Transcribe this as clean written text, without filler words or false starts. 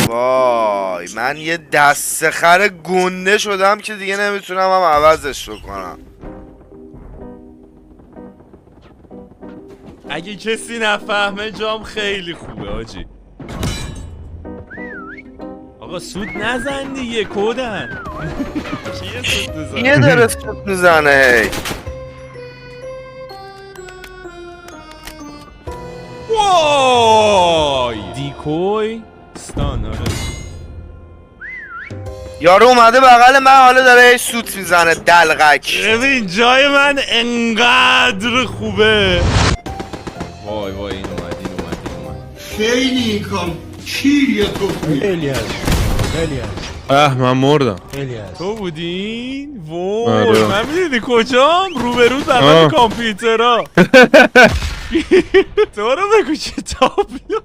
وای من یه دست خر گنده شدم که دیگه نمیتونم هم عوضش بکنم. اگه کسی نفهمه جام خیلی خوبه آجی. آقا سود نزن دیگه کودن. کیه سود میزنه؟ یه داره سود میزنه هی. وای دیکوی ستان. آره یارو اومده بغل من حالا داره هی سوت میزنه دلغک. ببین جای من انقدر خوبه. وای وای این اومد. خیلی کام کیریه تو خیلی هست خیلی هست من مردم. خیلی هست. تو بودین؟ وای آره. من میدونی کجام؟ روبرو بغل کامپیوترها. تو رو بگو چه تابلو.